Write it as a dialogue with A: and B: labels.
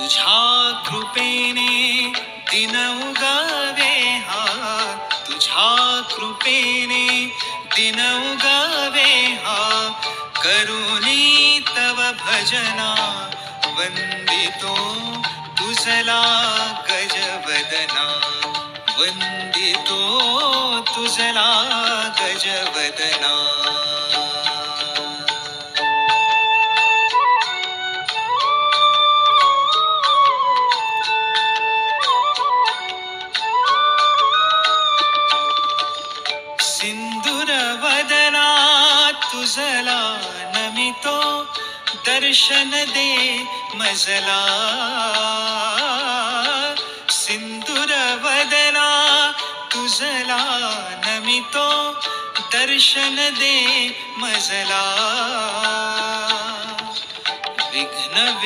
A: तुझ्या कृपेने दिन उगावे हा, तुझ्या कृपेने दिन उगावे हा, करुणी तव भजना वंदितो तुझला गजवदना, वंदितो तुझला गजवदना. सिंदूर वदना तुझला नमितो, दर्शन दे मजला. सिंदूर वदना तुझला नमितो, दर्शन दे मजला. विघ्न